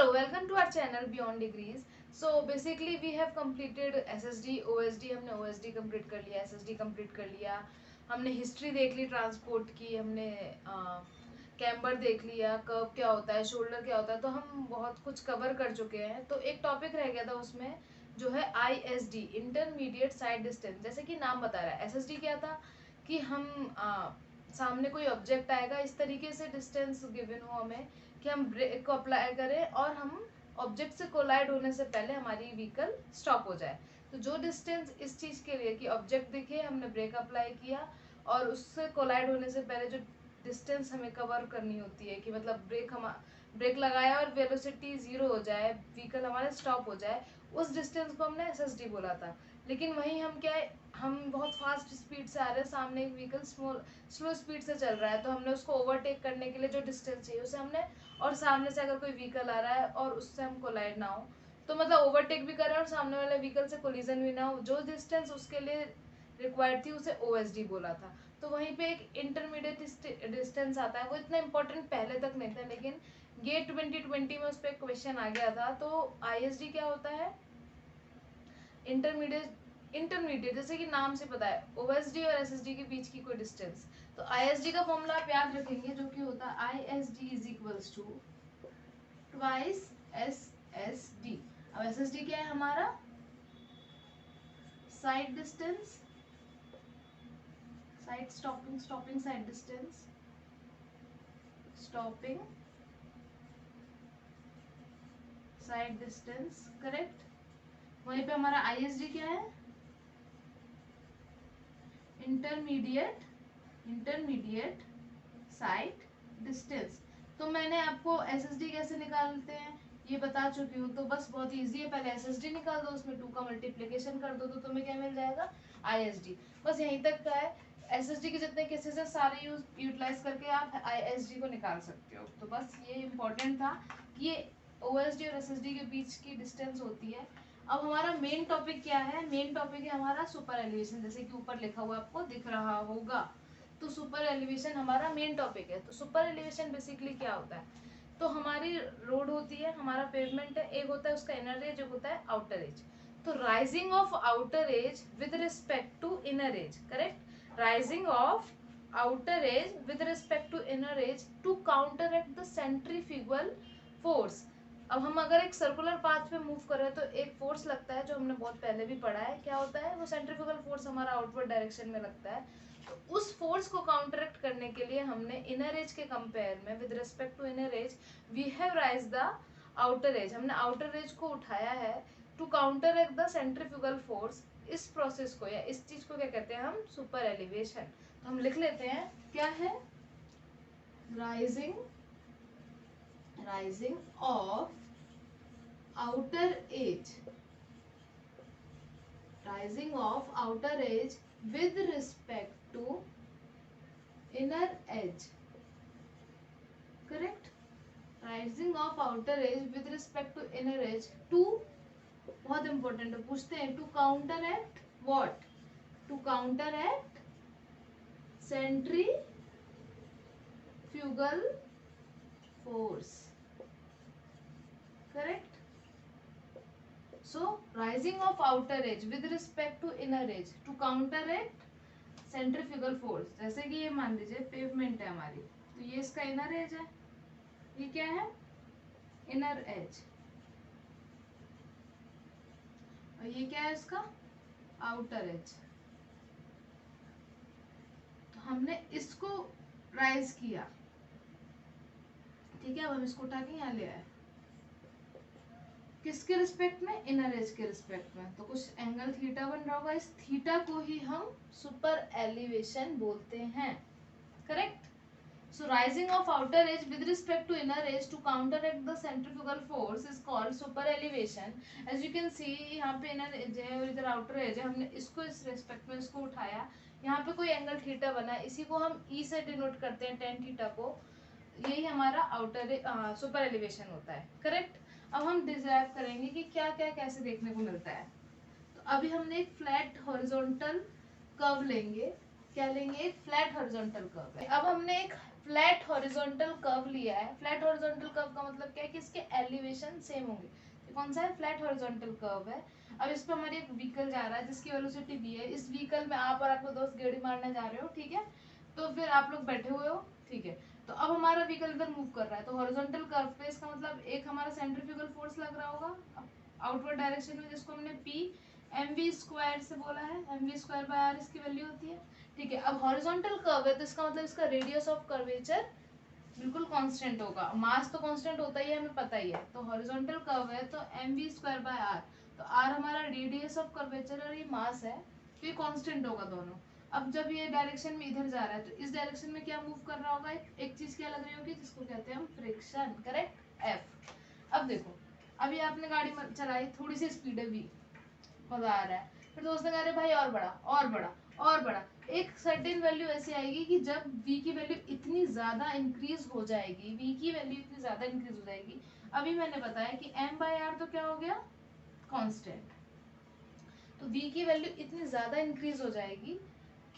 Hello, welcome to our channel Beyond Degrees. So basically we have completed SSD, OSD. हमने OSD complete कर लिया, SSD complete कर लिया, हमने हिस्ट्री देख ली ट्रांसपोर्ट की, हमने कैम्बर देख लिया, कर्व क्या होता है, शोल्डर क्या होता है, तो हम बहुत कुछ कवर कर चुके हैं. तो एक टॉपिक रह गया था उसमें जो है ISD, इंटरमीडिएट साइड डिस्टेंस. जैसे कि नाम बता रहा है, SSD क्या था कि हम सामने कोई ऑब्जेक्ट आएगा, इस तरीके से डिस्टेंस गिवन हो हमें कि हम ब्रेक को अप्लाई करें और हम ऑब्जेक्ट से कोलाइड होने से पहले हमारी व्हीकल स्टॉप हो जाए. तो जो डिस्टेंस इस चीज़ के लिए कि ऑब्जेक्ट दिखे, हमने ब्रेक अप्लाई किया और उससे कोलाइड होने से पहले जो डिस्टेंस हमें कवर करनी होती है कि मतलब ब्रेक लगाया और वेलोसिटी 0 हो जाए, व्हीकल हमारे स्टॉप हो जाए, उस डिस्टेंस को हमने SSD बोला था. लेकिन वहीं हम क्या है, हम बहुत फास्ट स्पीड से आ रहे हैं, सामने एक व्हीकल स्लो स्पीड से चल रहा है, तो हमने उसको ओवरटेक करने के लिए जो डिस्टेंस चाहिए उसे हमने, और सामने से अगर कोई व्हीकल आ रहा है और उससे हम कोलाइड ना हो, तो मतलब ओवरटेक भी कर रहे हैं और सामने वाले व्हीकल से कोलिजन भी ना हो, जो डिस्टेंस उसके लिए रिक्वायर्ड थी उसे OSD बोला था. तो वहीं पे एक इंटरमीडिएट डिस्टेंस आता है, वो इतना इंपॉर्टेंट पहले तक नहीं था, लेकिन ये 2020 में उस पर क्वेश्चन आ गया था. तो ISD क्या होता है? इंटरमीडिएट जैसे कि नाम से पता है, OSD और SSD के बीच की कोई डिस्टेंस. तो ISD का फॉर्मूला आप याद रखेंगे, जो कि होता है ISD is equals to twice SSD. अब SSD क्या है हमारा? Sight distance, sight stopping sight distance, stopping sight distance, correct. वहीं पे हमारा ISD क्या है? Intermediate sight distance. तो मैंने आपको SSD कैसे निकालते हैं ये बता चुकी हूँ, तो बस बहुत इजी है. पहले SSD निकाल दो, उसमें 2 का मल्टीप्लिकेशन कर दो, तो तुम्हें क्या मिल जाएगा? ISD. बस यहीं तक का है. SSD के जितने केसेस है सारे यूटिलाइज करके आप ISD को निकाल सकते हो. तो बस ये इम्पोर्टेंट था कि ये OSD और SSD के बीच की डिस्टेंस होती है. अब हमारा मेन टॉपिक क्या है? मेन टॉपिक है हमारा सुपर एलिवेशन, जैसे कि ऊपर लिखा हुआ आपको दिख रहा होगा. तो सुपर एलिवेशन हमारा मेन टॉपिक है. तो सुपर एलिवेशन बेसिकली क्या होता है? तो हमारी रोड होती है, हमारा पेवमेंट है, एक होता है उसका इनर एज, एक होता है आउटर एज. तो rising of outer edge with respect to inner edge, correct. Rising of outer edge with respect to inner edge to counteract the centrifugal force. अब हम अगर एक सर्कुलर पाथ पे मूव कर रहे हैं तो एक फोर्स लगता है, जो हमने बहुत पहले भी पढ़ा है. क्या होता है? वो सेंट्रीफ्यूगल फोर्स हमारा आउटवर्ड डायरेक्शन में लगता है. तो उस फोर्स को काउंटरएक्ट करने के लिए हमने इनर एज के कंपेयर में, with respect to inner edge, we have raise the outer edge. हमने आउटर एज को उठाया है to counteract the centrifugal force. इस प्रोसेस को या इस चीज को क्या कहते हैं हम? Super elevation. तो हम लिख लेते हैं क्या है? Rising of outer edge, rising of outer edge with respect to inner edge, correct. Rising of outer edge with respect to inner edge to, बहुत इंपॉर्टेंट है, पूछते हैं to counteract what? To counteract centrifugal force, correct. So rising of outer edge with respect to inner edge to counteract centrifugal force. जैसे कि ये मान लीजिए pavement है हमारी, तो ये इसका इनर एज है, ये क्या है? Inner as. और ये क्या है इसका? Outer edge. तो हमने इसको राइज किया, ठीक है. अब हम इसको उठा के यहाँ ले आए, किसके रिस्पेक्ट में? इनर एज के रिस्पेक्ट में. तो कुछ एंगल थीटा बन रहा होगा, इस थीटा को ही हम सुपर एलिवेशन बोलते हैं, correct. So rising of outer edge with respect to inner edge to counteract the centrifugal force is called super elevation. As you can see, यहाँ पे इनर एज है और इधर आउटर एज है, हमने इसको इस रिस्पेक्ट में इसको उठाया, यहाँ पे कोई एंगल थीटा बना, इसी को हम ई से डिनोट करते हैं, टेन थीटा को. यही हमारा आउटर सुपर एलिवेशन होता है, करेक्ट. अब हम डिराइव करेंगे कि क्या क्या कैसे देखने को मिलता है. तो अभी हमने एक फ्लैट हॉरिजॉन्टल कर्व लेंगे. क्या लेंगे? एक फ्लैट हॉरिजॉन्टल कर्व है. अब हमने एक फ्लैट हॉरिजॉन्टल कर्व लिया है। फ्लैट हॉरिजॉन्टल कर्व का मतलब क्या है कि इसके एलिवेशन सेम होंगे। तो कौन सा है? फ्लैट हॉरिजॉन्टल कर्व है। अब इस पर हमारी एक व्हीकल जा रहा है जिसकी वेलोसिटी v है। इस व्हीकल में आप और आपके दोस्त गेड़ी मारने जा रहे हो, ठीक है। तो फिर आप लोग बैठे हुए हो, ठीक है। तो अब हमारा व्हीकल इधर मूव कर रहा है, तो हॉरिजॉन्टल कर्व पे इसका मतलब एक हमारा सेंट्रीफ्यूगल फोर्स लग रहा होगा आउटवर्ड डायरेक्शन में, जिसको हमने p mv स्क्वायर से बोला है। mv स्क्वायर बाय r इसकी वैल्यू होती है, ठीक है। अब हॉरिजॉन्टल कर्व है तो इसका मतलब इसका रेडियस ऑफ कर्वेचर बिल्कुल कांस्टेंट होगा। मास तो कांस्टेंट होता ही है, हमें पता ही है। तो हॉरिजॉन्टल कर्व है तो mv स्क्वायर बाय r, तो r हमारा रेडियस ऑफ कर्वेचर और ये मास है, तो ये कांस्टेंट होगा दोनों। अब जब ये डायरेक्शन में इधर जा रहा है तो इस डायरेक्शन में क्या मूव कर रहा होगा? एक चीज क्या लग रही होगी जिसको कहते हैं हम फ्रिक्शन, करेक्ट, F। अब देखो, अभी आपने गाड़ी चलाई, थोड़ी सी स्पीड है v, मजा आ रहा है, फिर दोस्त ने कहा अरे भाई और बड़ा और बड़ा और बड़ा। एक सर्टेन वैल्यू ऐसी आएगी कि जब v की वैल्यू इतनी ज्यादा इंक्रीज हो जाएगी, v की वैल्यू इतनी ज्यादा इंक्रीज हो जाएगी। अभी मैंने बताया कि m बाय r तो क्या हो गया? कांस्टेंट। तो v की वैल्यू इतनी ज्यादा इंक्रीज हो जाएगी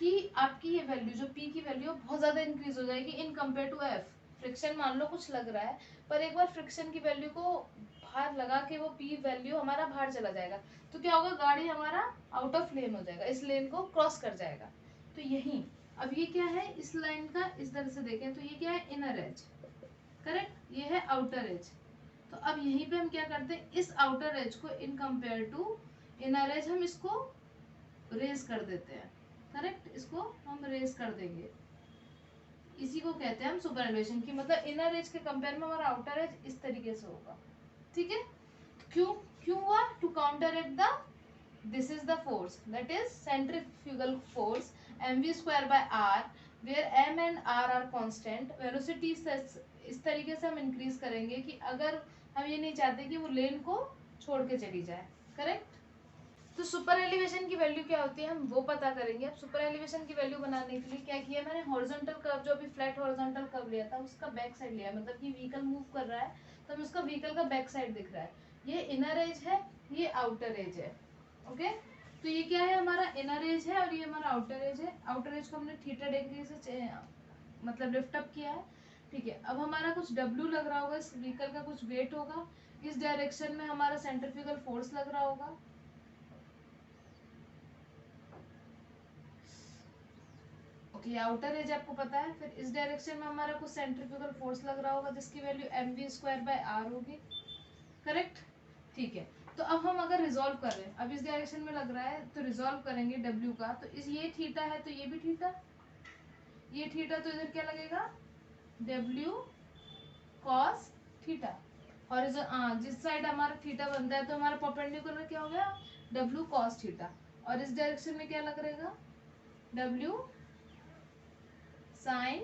कि आपकी ये वैल्यू जो p की वैल्यू बहुत ज्यादा इंक्रीज हो जाएगी in compare to f। Friction मान लो कुछ लग रहा है, पर एक बार फ्रिक्शन की वैल्यू को बाहर लगा के वो p वैल्यू हमारा बाहर चला जाएगा, तो क्या होगा? गाड़ी हमारा आउट ऑफ लेन हो जाएगा, इस लेन को क्रॉस कर जाएगा। तो यही, अब ये क्या है? इस लाइन का इस तरह से देखें तो ये क्या है? इनर एज, करेक्ट, ये है आउटर एज। तो अब यहीं पे हम क्या करते हैं? इस आउटर एज को in compare to inner edge हम इसको रेज कर देते हैं, करेक्ट, इसको हम रेज कर देंगे। इसी को कहते हैं हम सुपर एलिवेशन की, मतलब इनर एज के कंपेयर में हमारा आउटर एज इस तरीके से होगा, ठीक है। क्यों क्यों हुआ? To counteract the this is the force, that is centrifugal force mv square by r, where m and r are constant. Velocity इस तरीके से हम इंक्रीज करेंगे कि अगर हम ये नहीं चाहते कि वो लेन को छोड़ के चली जाए, करेक्ट। तो सुपर एलिवेशन की वैल्यू क्या होती है हम वो पता करेंगे। अब सुपर एलिवेशन की वैल्यू बनाने के लिए क्या किया मैंने? हॉरिजॉन्टल कर्व जो अभी फ्लैट हॉरिजॉन्टल कर्व लिया था उसका बैक साइड लिया, मतलब कि व्हीकल मूव कर रहा है तो हमें उसका व्हीकल का बैक साइड दिख रहा है। ये इनर एज है, ये आउटर एज है, ओके। तो ये क्या है? हमारा इनर एज है और ये हमारा आउटर एज है। आउटर एज को हमने थीटा डिग्री से मतलब लिफ्ट अप किया है, ठीक है। अब हमारा कुछ W लग रहा होगा, इस व्हीकल का कुछ वेट होगा, इस डायरेक्शन में हमारा सेंट्रीफ्यूगल फोर्स लग रहा होगा, ओके। आउटर एज आपको पता है। फिर इस डायरेक्शन में हमारा कुछ सेंट्रीफ्यूगल फोर्स लग रहा होगा जिसकी value mv square by r होगी, करेक्ट, ठीक है। तो अब हम अगर रिजॉल्व कर रहे हैं, अब इस डायरेक्शन में लग रहा है तो रिजॉल्व करेंगे W का, तो इस ये थीटा है तो ये भी थीटा, ये थीटा, तो इधर क्या लगेगा? W cos theta. और जिस साइड हमारा थीटा बनता है तो हमारा परपेंडिकुलर क्या हो गया? W cos theta. और इस डायरेक्शन में क्या लग रहेगा? W sin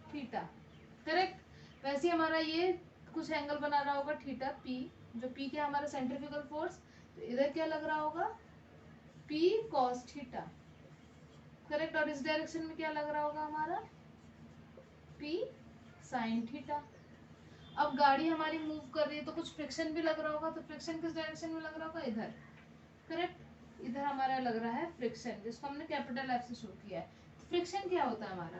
theta, correct. वैसे हमारा ये कुछ एंगल बना रहा होगा थीटा P, जो P क्या हमारा सेंट्रीफ्यूगल फोर्स, तो इधर क्या लग रहा होगा? P cos theta, correct. और इस डायरेक्शन में क्या लग रहा होगा हमारा? P sin theta. अब गाड़ी हमारी मूव कर रही है तो कुछ फ्रिक्शन भी लग रहा होगा, तो फ्रिक्शन किस डायरेक्शन में लग रहा होगा? इधर, करेक्ट। इधर हमारा लग रहा है फ्रिक्शन, जिसको हमने कैपिटल F से शो किया है। फ्रिक्शन क्या होता है हमारा?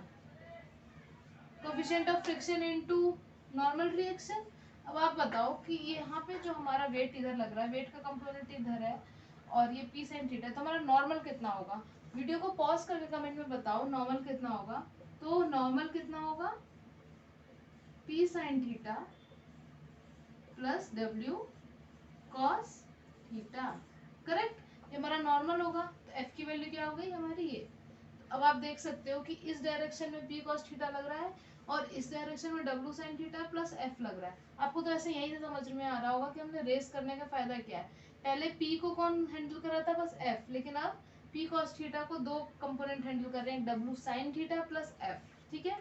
Coefficient of friction into normal reaction. अब आप बताओ कि ये यहाँ पे जो हमारा वेट इधर लग रहा है, वेट का कंपोनेंट इधर है और ये P sin थीटा, तो हमारा नॉर्मल कितना होगा? वीडियो को पॉज करके कमेंट में बताओ नॉर्मल कितना होगा। तो नॉर्मल कितना होगा? P sin theta plus W cos theta, correct. ये हमारा नॉर्मल होगा, तो F की वैल्यू क्या हो गई हमारी? ये। अब आप देख सकते हो कि इस डायरेक्शन में P cos थीटा लग रहा है और इस डायरेक्शन में W sin theta plus F लग रहा है। आपको तो ऐसे यही समझ में आ रहा होगा कि हमने रेस करने का फायदा क्या है। पहले P को कौन हैंडल कर रहा था? बस F, लेकिन अब P cos थीटा को दो कंपोनेंट हैंडल कर रहे हैं, W sin theta plus F, ठीक है।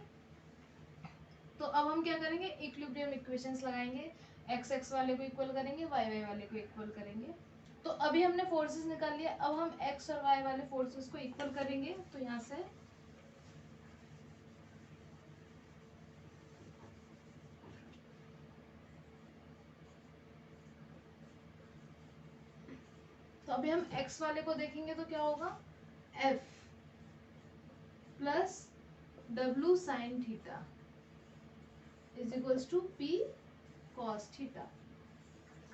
तो अब हम क्या करेंगे? इक्विलिब्रियम इक्वेशंस लगाएंगे, x x वाले को इक्वल करेंगे, y y वाले को इक्वल करेंगे। तो अभी हमने फोर्सेस निकाल लिया, अब हम x और y वाले फोर्सेस को इक्वल करेंगे। तो यहाँ से तो अभी हम x वाले को देखेंगे तो क्या होगा? F plus W sin theta is equals to P cos theta.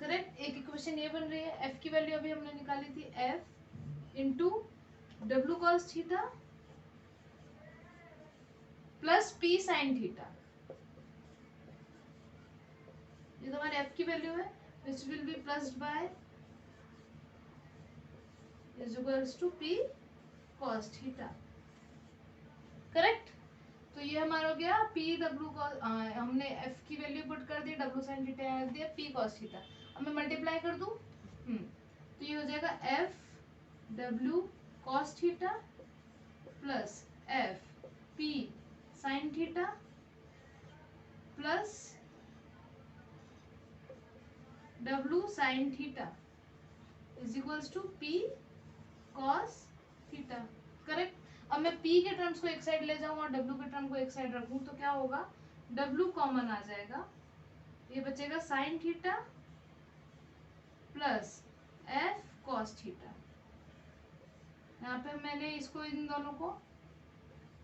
Correct. एक इक्वेशन ये बन रही है, F की वैल्यू अभी हमने निकाली थी, F into W cos theta plus P sin theta. ये तो हमारे F की वैल्यू है, which will be plussed by is equals to P cos theta. Correct. तो ये हमारा हो गया P W cos, हमने F की वैल्यू पुट कर दी, W sin थीटा रख दिया, P cos थीटा। अब मैं मल्टीप्लाई कर दूं, तो ये हो जाएगा F W cos theta plus F P sin theta plus W sin theta is equals to P cos theta. Correct. अब मैं P के टर्म्स को एक साइड ले जाऊं और W के टर्म को एक साइड रखूं तो क्या होगा, W कॉमन आ जाएगा, ये बचेगा sin theta plus F cos theta. यहाँ पे मैंने इसको इन दोनों को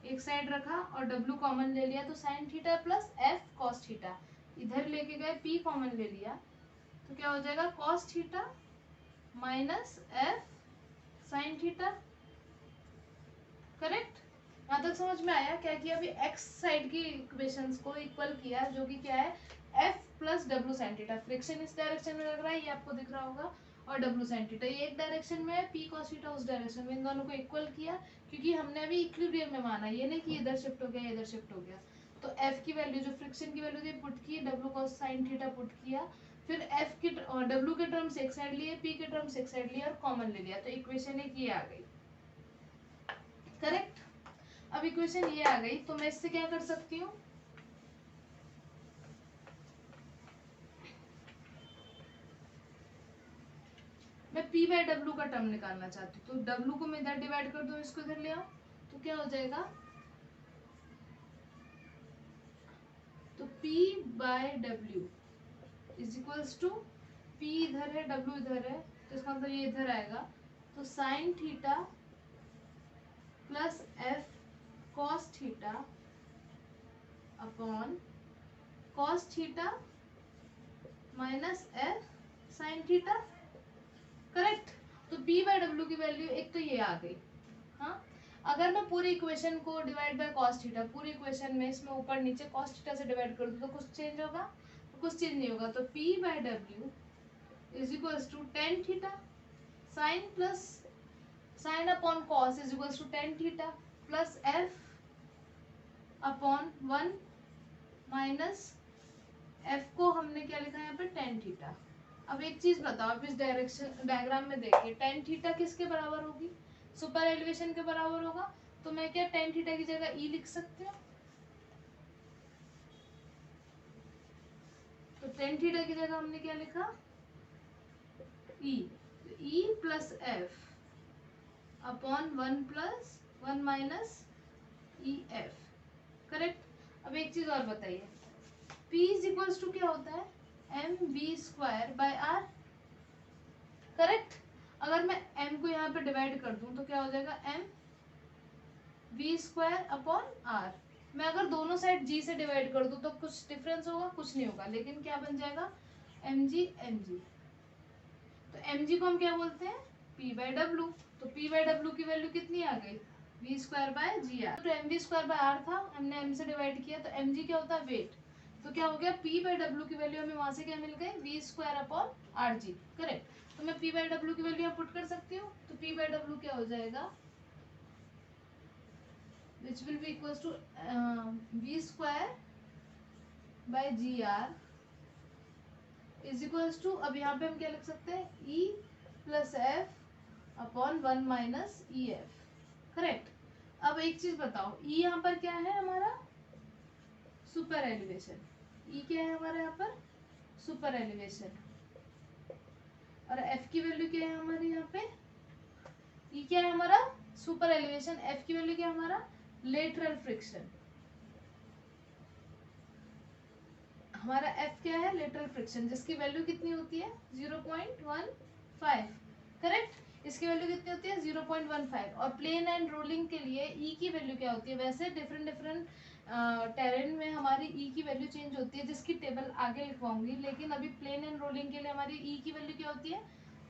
एक साइड रखा और W कॉमन ले लिया, तो sin theta plus F cos theta. इधर लेके गए P कॉमन ले लिया, तो क्या हो जाएगा cos theta minus F sin theta. Correct. यहाँ तक समझ में आया? क्या किया अभी, एक्स साइड की इक्वेशंस को इक्वल किया, जो कि क्या है F plus W sin theta. Friction इस डायरेक्शन में लग रहा है, ये आपको दिख रहा होगा, और W sin थीटा ये एक डायरेक्शन में है, P cos थीटा उस डायरेक्शन में। इन दोनों को इक्वल किया क्योंकि हमने अभी इक्विलिब्रियम में माना, ये नहीं कि इधर शिफ्ट हो गया इधर शिफ्ट हो गया। तो F की वैल्यू जो फ्रिक्शन की वैल्यू थी पुट की, W cos sin theta put किया, फिर F की और W के टर्म्स एक साइड लिए, P के टर्म्स एक साइड लिए और कॉमन ले लिया, तो इक्वेशन एक ये आ गई। करेक्ट। अब इक्वेशन ये आ गई, तो मैं इससे क्या कर सकती हूँ, मैं P बाय W का टर्म निकालना चाहती हूँ, तो W को मैं इधर डिवाइड कर दूं, इसको इधर ले आऊं, तो क्या हो जाएगा, तो P by W is equals to P इधर है W इधर है, तो इसका मतलब ये इधर आएगा, तो sine theta plus F cos theta upon cos theta minus F sin theta. Correct. तो P बाय W की वैल्यू एक तो ये आ गई। हाँ, अगर मैं पूरी इक्वेशन को डिवाइड बाय cos थीटा, पूरी इक्वेशन में इसमें ऊपर नीचे cos थीटा से डिवाइड कर दूं तो कुछ चेंज होगा? तो कुछ चेंज नहीं होगा। तो P by W is equals to tan theta sine plus sine upon cos is equals to tan theta plus F upon 1 minus F को हमने क्या लिखा है यहाँ पे tan थीटा। अब एक चीज बताओ, आप इस डायरेक्शन डायग्राम में देखिए, tan थीटा किसके बराबर होगी, सुपर एलिवेशन के बराबर होगा, तो मैं क्या tan थीटा की जगह E लिख सकती हूँ, तो tan थीटा की जगह हमने क्या लिखा E, E plus F upon 1 plus 1 minus E F. Correct. अब एक चीज और बताइए, P इज इक्वल्स टू क्या होता है, mv² बाय r। करेक्ट। अगर मैं m को यहाँ पे डिवाइड कर दूं तो क्या हो जाएगा, mv² अपॉन r। मैं अगर दोनों साइड g से डिवाइड कर दूं तो कुछ डिफरेंस होगा? कुछ नहीं होगा, लेकिन क्या बन जाएगा, mg mg। तो mg को हम क्या बोलते हैं, p बाय w। तो p बाय w की वैल्यू कितनी आ गई, v² बाय जी आर। तो mv² बाय r था, हमने m से डिवाइड किया, तो mg क्या होता है, वेट। तो क्या हो गया, p बाय w की वैल्यू हमें वहां से क्या मिल गई, v² upon R G. Correct. तो मैं p बाय w की वैल्यू यहाँ पुट कर सकती हूँ, तो p बाय w क्या हो जाएगा, which will be equals to v² by G R is equals to, अब यहाँ पे हम क्या लिख सकते हैं, e plus F upon 1 minus E F. Correct. अब एक चीज बताओ, e यहाँ पर क्या है हमारा, सुपर एलिवेशन। e क्या है हमारा यहाँ पर, सुपर एलिवेशन। और f की वैल्यू क्या है हमारे यहाँ पे, e क्या है हमारा, सुपर एलिवेशन, f की वैल्यू क्या है हमारा, लेटरल फ्रिक्शन। हमारा f क्या है, लेटरल फ्रिक्शन, जिसकी वैल्यू कितनी होती है, 0.15। करेक्ट। इसकी वैल्यू कितनी होती है 0.15। और प्लेन एंड रोलिंग के लिए ई की वैल्यू क्या होती है, वैसे डिफरेंट डिफरेंट टेरेन में हमारी ई की वैल्यू चेंज होती है, जिसकी टेबल आगे लिखवाऊंगी, लेकिन अभी प्लेन एंड रोलिंग के लिए हमारी ई की वैल्यू क्या होती है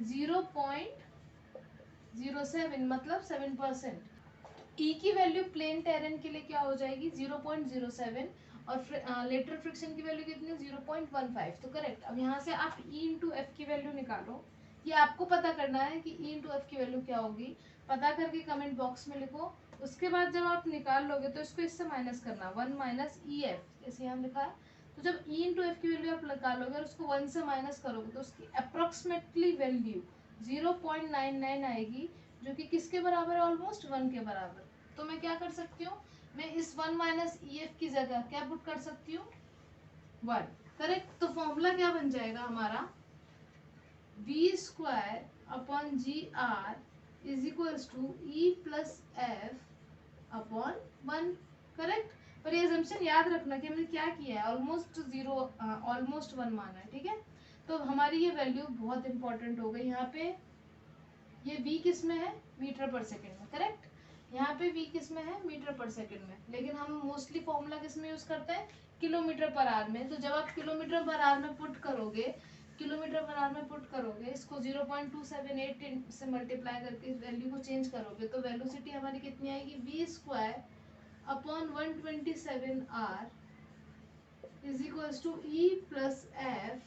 0.07, मतलब 7%। ई की वैल्यू प्लेन टेरेन के लिए क्या हो जाएगी 0.07, और लेटरल फ्रिक्शन की वैल्यू कितनी 0.15। तो करेक्ट। अब यहाँ से आप ई इंटू एफ की वैल्यू निकालो, ये आपको पता करना है कि ई इंटू एफ की वैल्यू क्या होगी, पता करके कमेंट बॉक्स में लिखो। उसके बाद जब आप निकाल लोगे तो इसको इससे माइनस करना, 1 माइनस ई एफ, जैसे यहाँ लिखा है। तो जब ई इंटू एफ की वैल्यू आप निकालोगे और उसको 1 से माइनस करोगे तो उसकी अप्रोक्सीमेटली वैल्यू 0.99 आएगी, जो कि किसके बराबर है, ऑलमोस्ट 1 के बराबर। तो मैं क्या कर सकती हूँ, मैं इस 1 माइनस ई एफ की जगह क्या पुट कर सकती हूँ 1। करेक्ट। तो फॉर्मूला क्या बन जाएगा हमारा, V square upon G R is equals to E plus F upon 1। Correct. पर ये assumption याद रखना कि हमने क्या किया है, ऑलमोस्ट 0 ऑलमोस्ट 1 माना है, ठीक है। तो हमारी ये वैल्यू बहुत इंपॉर्टेंट हो गई यहाँ पे। ये v किस में है, मीटर पर सेकंड में। करेक्ट। यहाँ पे v किस में है, मीटर पर सेकंड में, लेकिन हम मोस्टली फॉर्मूला किस में यूज करते हैं, किलोमीटर पर आवर में। तो जब आप किलोमीटर पर आवर में पुट करोगे, किलोमीटर पर आवर में पुट करोगे, इसको 0.278 से मल्टीप्लाई करके इस वैल्यू को चेंज करोगे, तो वेलोसिटी हमारी कितनी आएगी, V square upon 127 R is equals to E plus F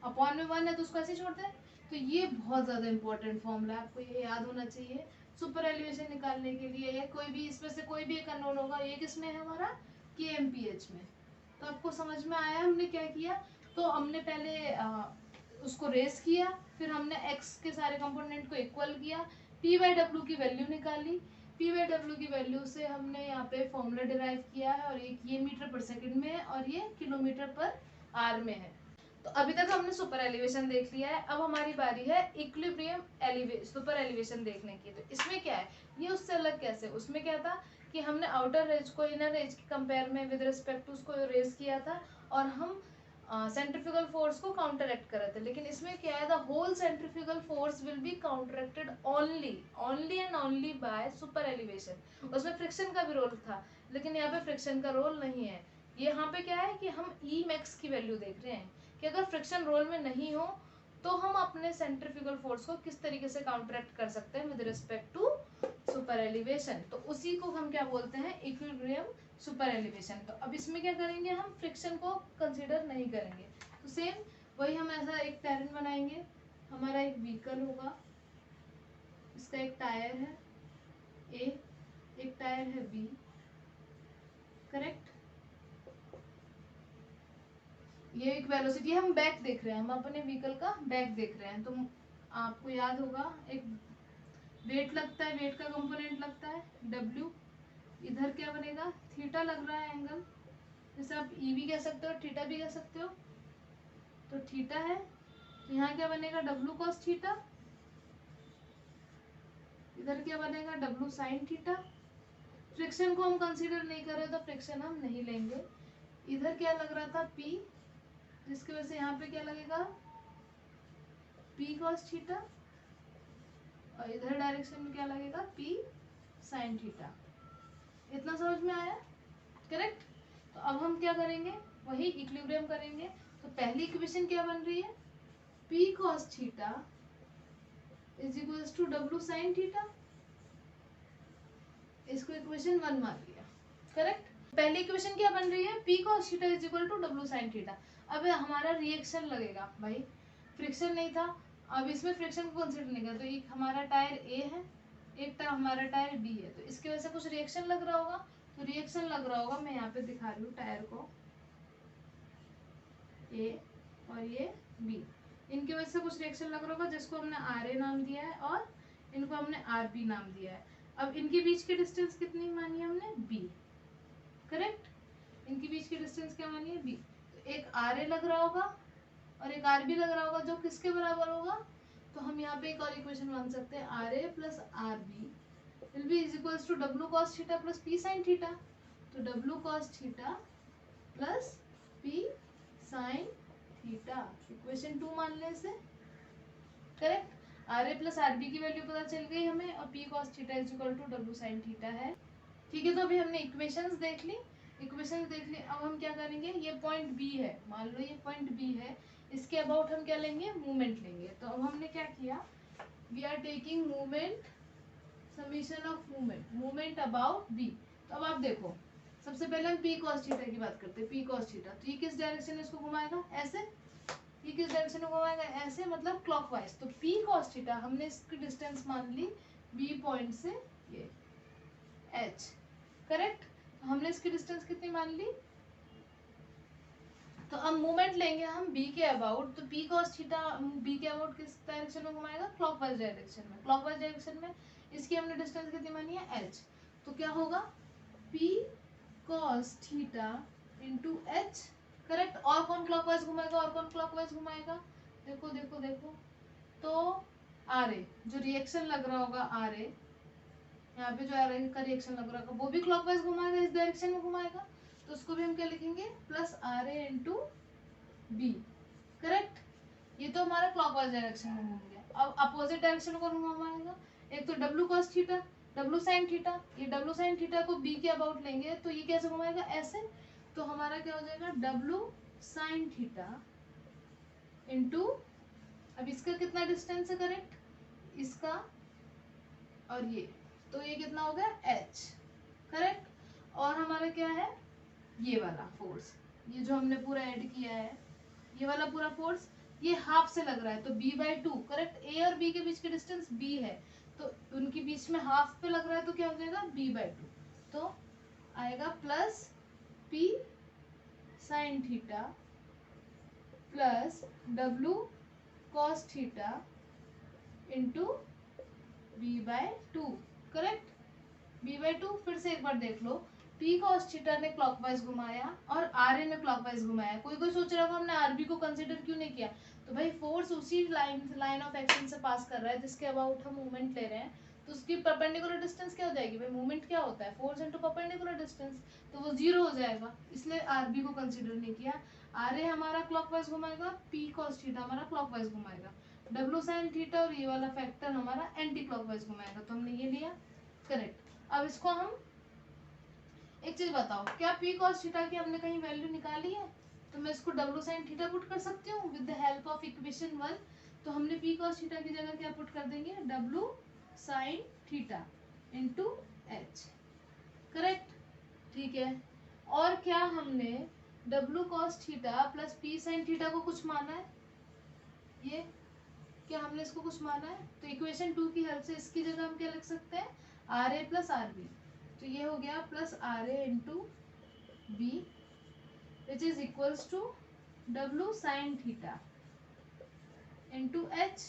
upon में 1 है तो उसको ऐसे छोड़ते हैं। तो ये बहुत ज़्यादा इंपॉर्टेंट फॉर्मूला है, आपको ये याद होना चाहिए सुपर एलिवेशन निकालने के लिए। या कोई भी इसमें से कोई भी एक अननोन होगा, ये किस में है हमारा KMPH में। तो आपको समझ में आया हमने क्या किया। तो हमने पहले उसको रेस किया, फिर हमने x के सारे कंपोनेंट को इक्वल किया, p/w की वैल्यू निकाली, p/w की वैल्यू से हमने यहाँ पे फॉर्मूला डिराइव किया है, और एक ये मीटर पर सेकंड में है और ये किलोमीटर पर आवर में है। तो अभी तक हमने सुपर एलिवेशन देख लिया है, अब हमारी बारी है इक्विलिब्रियम सुपर एलिवेशन देखने की। तो इसमें क्या है, ये उससे अलग कैसे, उसमें क्या था कि हमने आउटर रेंज को इनर रेंज के कंपेयर में विद रिस्पेक्ट टू उसको रेज किया था, और हम सेंट्रीफ्यूगल फोर्स को काउंटरएक्ट कर रहे थे। लेकिन इसमें क्या है, the whole centrifugal force will be counteracted only and only by super elevation. उसमें फ्रिक्शन का भी रोल था, लेकिन यहाँ पे फ्रिक्शन का रोल नहीं है। यहाँ पे क्या है कि हम ई मैक्स की वैल्यू देख रहे हैं, कि अगर फ्रिक्शन रोल में नहीं हो तो हम अपने सेंट्रीफ्यूगल फोर्स को किस तरीके से काउंटरएक्ट कर सकते हैं with respect to super elevation. तो उसी को हम क्या बोलते हैं, इक्विलिब्रियम सुपर एलिवेशन। तो अब इसमें क्या करेंगे, हम फ्रिक्शन को कंसीडर नहीं करेंगे। तो सेम वही हम ऐसा एक टेरेन बनाएंगे, हमारा एक व्हीकल होगा, इसका एक टायर है ए, एक टायर है बी। करेक्ट। ये एक वेलोसिटी, हम बैक देख रहे हैं, हम अपने व्हीकल का बैक देख रहे हैं। तो आपको याद होगा एक वेट लगता है, वेट का कंपोनेंट लगता है W। इधर क्या बनेगा, थीटा लग रहा है एंगल, जैसे आप ई भी कह सकते हो, थीटा भी कह सकते हो। तो थीटा है, यहाँ क्या बनेगा W cos थीटा, इधर क्या बनेगा W sin थीटा। फ्रिक्शन को हम कंसीडर नहीं कर रहे तो फ्रिक्शन हम नहीं लेंगे। इधर क्या लग रहा था P, जिसकी वजह से यहाँ पे क्या लगेगा P cos थीटा, और इधर डायरेक्शन में क्या लगेगा P sin थीटा। इतना समझ में आया। करेक्ट। तो अब हम क्या करेंगे, वही इक्विलिब्रियम करेंगे। तो पहली इक्वेशन क्या बन रही है, P cos theta is equals to W sin theta. इसको इक्वेशन 1 मान लिया। करेक्ट। पहली इक्वेशन क्या बन रही है, P cos theta is equal to W sin theta. अब हमारा रिएक्शन लगेगा, भाई फ्रिक्शन नहीं था, अब इसमें फ्रिक्शन को कंसीडर नहीं कर, तो एक हमारा टायर ए है, एक हमारा टायर बी है, तो इसकी वजह से कुछ रिएक्शन लग रहा होगा। तो रिएक्शन लग रहा होगा, मैं यहाँ पे दिखा रही हूँ टायर को, ए और ये बी, इनकी वजह से कुछ रिएक्शन लग रहा होगा, जिसको हमने आर ए नाम दिया है और इनको हमने आर बी नाम दिया है। अब इनके बीच की डिस्टेंस कितनी मानी हमने, बी। करेक्ट। इनके बीच की डिस्टेंस क्या मानी है, बी। तो एक आर ए लग रहा होगा और एक आर बी लग रहा होगा, जो किसके बराबर होगा, तो हम यहाँ पे एक और इक्वेशन मान सकते हैं, R A plus R B will be is equals to W cos theta plus P sin theta. तो W cos theta plus P sin theta, equation 2 मान लें इसे। Correct. R A plus R B की value पता चल गई हमें, और P cos theta is equal to W sine theta है। ठीक है, तो अभी हमने इक्वेशंस देख ली। अब हम क्या करेंगे, ये पॉइंट बी है, मान लो ये पॉइंट बी है, इसके अबाउट हम क्या लेंगे, मूवमेंट लेंगे। तो अब हमने क्या किया, we are taking movement, summation of movement about B. तो अब आप देखो, सबसे पहले हम पी कॉस थीटा की बात करते हैं। पी कॉस थीटा, तो ये किस डायरेक्शन में इसको घुमाएगा, ऐसे। ये किस डायरेक्शन में घुमाएगा, ऐसे, मतलब क्लॉकवाइज। तो पी कॉस थीटा हमने इसकी डिस्टेंस मान ली बी पॉइंट से ये एच, करेक्ट। तो हमने इसकी डिस्टेंस कितनी मान ली। तो अब मूवमेंट लेंगे हम बी के अबाउट, तो पी कॉस थीटा बी के अबाउट किस डायरेक्शन में घुमाएगा, क्लॉकवाइज डायरेक्शन में। क्लॉकवाइज डायरेक्शन में इसकी हमने डिस्टेंस कितनी मानी है, एच। तो क्या होगा, P cos theta into H, correct. और कौन क्लॉकवाइज घुमाएगा, और कौन क्लॉकवाइज घुमाएगा, देखो देखो देखो, तो आर ए, जो रिएक्शन लग रहा होगा आर ए, यहाँ पे जो आर ए का रिएक्शन लग रहा होगा वो भी क्लॉकवाइज घुमाएगा, इस डायरेक्शन में घुमाएगा। तो उसको भी हम क्या लिखेंगे, plus R A into B, correct. ये तो हमारा क्लॉकवाइज डायरेक्शन में घूम गया। अब अपोजिट डायरेक्शन में कौन घुमाएगा, एक तो W cos theta, W sine theta. ये डब्ल्यू साइन थीटा को बी के अबाउट लेंगे तो ये कैसे घुमाएगा, ऐसे। तो हमारा क्या हो जाएगा, डब्ल्यू साइन थीटा इंटू, अब इसका कितना डिस्टेंस है, करेक्ट, इसका और ये, तो ये कितना हो गया, एच, करेक्ट। और हमारा क्या है, ये वाला फोर्स, ये जो हमने पूरा ऐड किया है, ये वाला पूरा फोर्स, ये हाफ से लग रहा है, तो b बाई टू, करेक्ट। ए और b के बीच की डिस्टेंस b है, तो उनके बीच में हाफ पे लग रहा है, तो क्या हो जाएगा, b बाई टू। तो आएगा plus p sine theta plus w cos theta into b by two, correct. b by two, फिर से एक बार देख लो, p cos थीटा ने क्लॉकवाइज घुमाया और आर ए ने क्लॉकवाइज घुमाया। कोई कोई सोच रहा होगा हमने आरबी को कंसीडर क्यों नहीं किया, तो भाई फोर्स उसी लाइन ऑफ एक्शन से पास कर रहा है जिसके अबाउट हम मूवमेंट ले रहे हैं, तो उसकी परपेंडिकुलर डिस्टेंस क्या हो जाएगी, भाई मूवमेंट क्या होता है, फोर्स इनटू परपेंडिकुलर डिस्टेंस, तो वो जीरो हो जाएगा, इसलिए आरबी को कंसीडर नहीं किया। आर ए हमारा क्लॉकवाइज घुमाएगा, p cos थीटा हमारा क्लॉकवाइज घुमाएगा, डब्ल्यू साइन थीटा और ये वाला फैक्टर हमारा एंटी क्लॉकवाइज घुमाएगा, तो हमने ये लिया, करेक्ट। अब इसको हम, एक चीज बताओ, क्या पी कॉस थीटा की हमने कहीं वैल्यू निकाली है, तो मैं इसको डब्ल्यू साइन थीटा पुट कर सकती हूँ with the help of equation 1। तो हमने पी कॉस थीटा की जगह क्या पुट कर देंगे, W sine theta into H, correct, ठीक है। और क्या हमने W cos theta plus P sine theta को कुछ माना है, ये क्या हमने इसको कुछ माना है, तो इक्वेशन 2 की हेल्प से इसकी जगह हम क्या लिख सकते हैं, R A plus R B. तो ये हो गया plus R A into B which is equals to W sine theta into H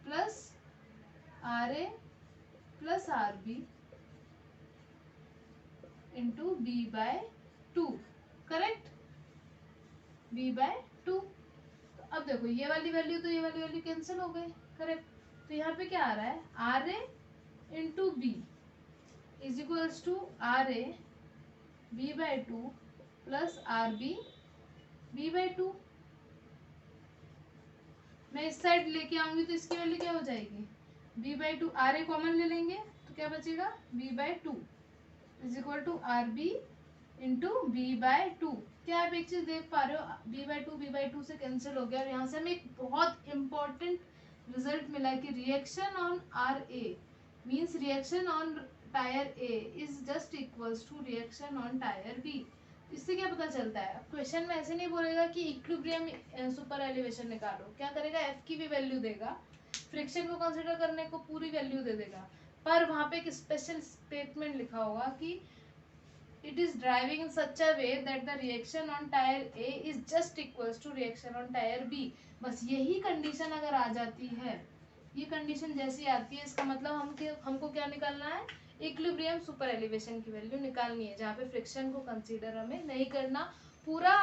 plus R A plus R B into B by two, correct, B by two. तो अब देखो ये वाली value तो ये वाली वैल्यू कैंसिल हो गई, करेक्ट। तो यहाँ पे क्या आ रहा है, R A into B is equals to R A B by two plus R B B by two. मैं इस साइड लेके आऊंगी तो इसकी वैल्यू क्या हो जाएगी, B by two, R A common ले लेंगे तो क्या बचेगा, B by two is equal to R B into B by two. क्या आप एक चीज देख पा रहे हो, बी बाई टू से कैंसिल हो गया, और यहाँ से हमें एक बहुत इंपॉर्टेंट रिजल्ट मिला कि reaction on R A means reaction on tyre A is just equals to reaction on tyre B. इससे क्या पता चलता है, क्वेश्चन में ऐसे नहीं बोलेगा कि इक्विलिब्रियम सुपर एलिवेशन निकालो, क्या करेगा, एफ की भी वैल्यू देगा, फ्रिक्शन को कंसिडर करने को पूरी वैल्यू दे देगा, पर वहाँ पे एक स्पेशल स्टेटमेंट लिखा होगा कि it is driving in such a way that the reaction on tire A is just equals to reaction on tire B। बस यही कंडीशन अगर आ जाती है, ये कंडीशन जैसी आती है, इसका मतलब हमको क्या निकालना है, इक्विलिब्रियम सुपर एलिवेशन की वैल्यू निकालनी है, जहाँ पे फ्रिक्शन को कंसीडर हमें नहीं करना, पूरा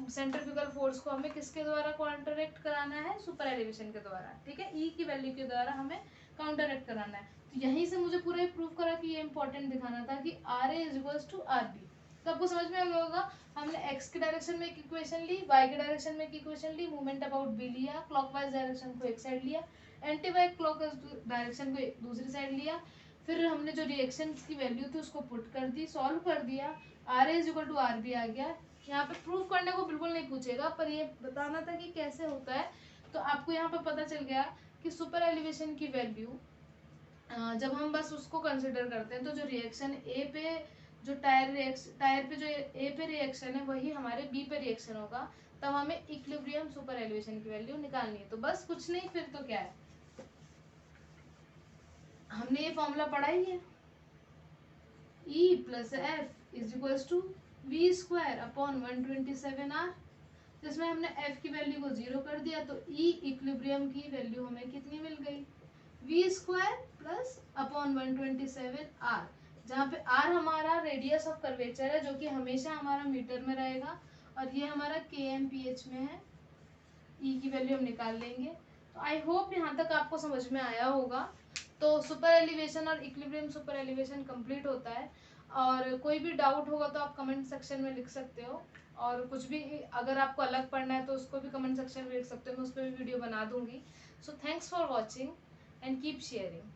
सेंट्रीफ्यूगल फोर्स को हमें किसके द्वारा काउंटरएक्ट कराना है, सुपर एलिवेशन के द्वारा, ठीक है, ई की वैल्यू के द्वारा हमें काउंटरएक्ट कराना है। तो यहीं से मुझे पूरा प्रूफ करा कि ये इंपॉर्टेंट दिखाना था कि R A is equals to R B. तो आपको समझ में आ गया होगा, हमने एक्स के डायरेक्शन में एक इक्वेशन ली, वाई के डायरेक्शन में एक इक्वेशन ली, मूवमेंट अबाउट बी लिया, क्लॉकवाइज डायरेक्शन को एक साइड लिया, एंटी वाई क्लॉकवाइज डायरेक्शन को दूसरी साइड लिया, फिर हमने जो रिएक्शन की वैल्यू थी उसको पुट कर दी, सॉल्व कर दिया, R A is equal to R B आ गया। यहाँ पे प्रूव करने को बिल्कुल नहीं पूछेगा, पर ये बताना था कि कैसे होता है। तो आपको यहाँ पे पता चल गया कि सुपर एलिवेशन की वैल्यू जब हम बस उसको कंसिडर करते हैं, तो जो रिएक्शन ए पे, जो टायर पे जो ए पे रिएक्शन है वही हमारे बी पे रिएक्शन होगा, तब हमें इक्विलिब्रियम सुपर एलिवेशन की वैल्यू निकालनी है। तो बस कुछ नहीं, फिर तो क्या है, हमने ये फॉर्मूला पढ़ा ही है, E plus F is equals to V square upon 127R, जिसमें हमने f की वैल्यू को 0 कर दिया, तो E इक्विलिब्रियम की वैल्यू हमें कितनी मिल गई, we square plus upon 127R, जहाँ पे R हमारा रेडियस ऑफ कर्वेचर है, जो कि हमेशा हमारा मीटर में रहेगा, और ये हमारा kmph में है। E की वैल्यू हम निकाल लेंगे। तो आई होप यहाँ तक आपको समझ में आया होगा। तो सुपर एलिवेशन और इक्विलिब्रियम सुपर एलिवेशन कंप्लीट होता है, और कोई भी डाउट होगा तो आप कमेंट सेक्शन में लिख सकते हो, और कुछ भी अगर आपको अलग पढ़ना है तो उसको भी कमेंट सेक्शन में लिख सकते हो, मैं उस पर भी वीडियो बना दूंगी। So thanks for watching and keep sharing.